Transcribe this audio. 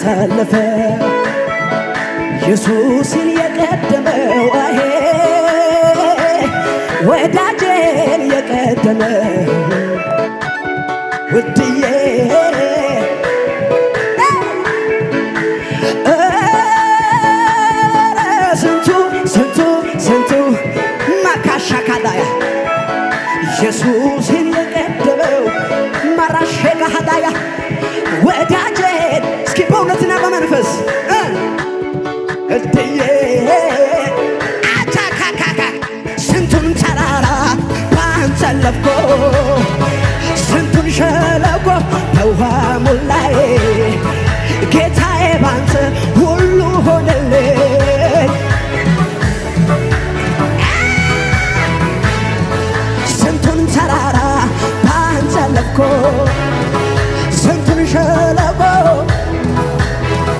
ባንተ አለፈ ኢየሱስን የቀደመው አሄ ወዳጄን የቀደመው ውድዬ ስንቱ ማካሻ ካዳያ ኢየሱስን የቀደመው ማራሼ ካዳያ ወዳጄን እስኪ በእውነትና በመንፈስ እድዬ አቻካካካ ስንቱን ተራራ ባንተ አለፍኩ